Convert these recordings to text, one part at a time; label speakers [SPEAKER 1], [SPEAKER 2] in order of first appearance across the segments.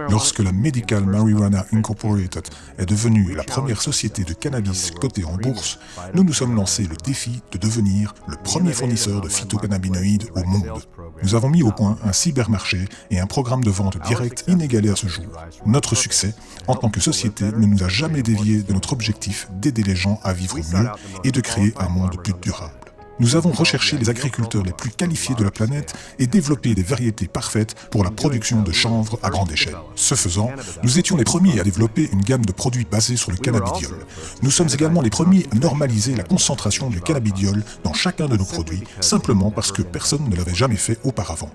[SPEAKER 1] Lorsque la Medical Marijuana Incorporated est devenue la première société de cannabis cotée en bourse, nous nous sommes lancés le défi de devenir le premier fournisseur de phytocannabinoïdes au monde. Nous avons mis au point un cybermarché et un programme de vente directe inégalé à ce jour. Notre succès, en tant que société, ne nous a jamais dévié de notre objectif d'aider les gens à vivre mieux et de créer un monde plus durable. Nous avons recherché les agriculteurs les plus qualifiés de la planète et développé des variétés parfaites pour la production de chanvre à grande échelle. Ce faisant, nous étions les premiers à développer une gamme de produits basés sur le cannabidiol. Nous sommes également les premiers à normaliser la concentration du cannabidiol dans chacun de nos produits, simplement parce que personne ne l'avait jamais fait auparavant.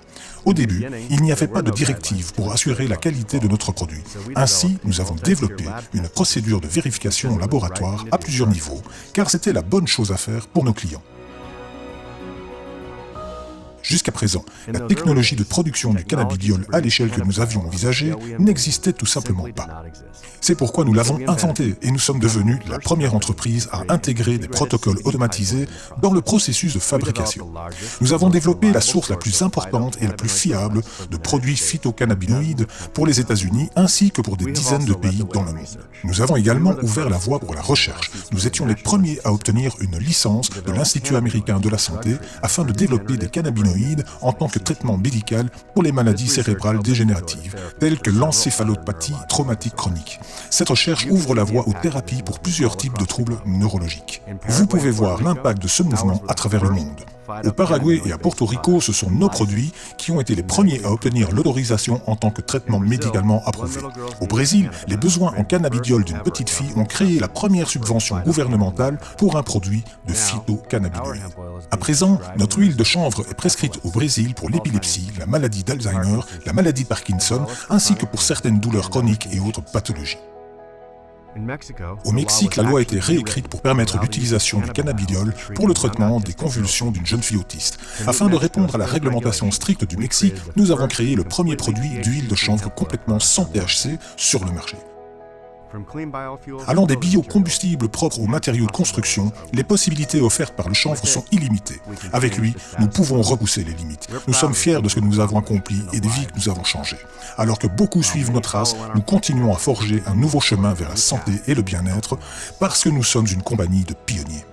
[SPEAKER 1] Au début, il n'y avait pas de directive pour assurer la qualité de notre produit. Ainsi, nous avons développé une procédure de vérification en laboratoire à plusieurs niveaux, car c'était la bonne chose à faire pour nos clients. Jusqu'à présent, la technologie de production du cannabidiol à l'échelle que nous avions envisagée n'existait tout simplement pas. C'est pourquoi nous l'avons inventée et nous sommes devenus la première entreprise à intégrer des protocoles automatisés dans le processus de fabrication. Nous avons développé la source la plus importante et la plus fiable de produits phytocannabinoïdes pour les États-Unis ainsi que pour des dizaines de pays dans le monde. Nous avons également ouvert la voie pour la recherche. Nous étions les premiers à obtenir une licence de l'Institut américain de la santé afin de développer des cannabinoïdes en tant que traitement médical pour les maladies cérébrales dégénératives, telles que l'encéphalopathie traumatique chronique. Cette recherche ouvre la voie aux thérapies pour plusieurs types de troubles neurologiques. Vous pouvez voir l'impact de ce mouvement à travers le monde. Au Paraguay et à Porto Rico, ce sont nos produits qui ont été les premiers à obtenir l'autorisation en tant que traitement médicalement approuvé. Au Brésil, les besoins en cannabidiol d'une petite fille ont créé la première subvention gouvernementale pour un produit de phytocannabinoïdes. À présent, notre huile de chanvre est prescrite au Brésil pour l'épilepsie, la maladie d'Alzheimer, la maladie de Parkinson, ainsi que pour certaines douleurs chroniques et autres pathologies. Au Mexique, la loi a été réécrite pour permettre l'utilisation du cannabidiol pour le traitement des convulsions d'une jeune fille autiste. Afin de répondre à la réglementation stricte du Mexique, nous avons créé le premier produit d'huile de chanvre complètement sans THC sur le marché. Allant des biocombustibles propres aux matériaux de construction, les possibilités offertes par le chanvre sont illimitées. Avec lui, nous pouvons repousser les limites. Nous sommes fiers de ce que nous avons accompli et des vies que nous avons changées. Alors que beaucoup suivent nos traces, nous continuons à forger un nouveau chemin vers la santé et le bien-être parce que nous sommes une compagnie de pionniers.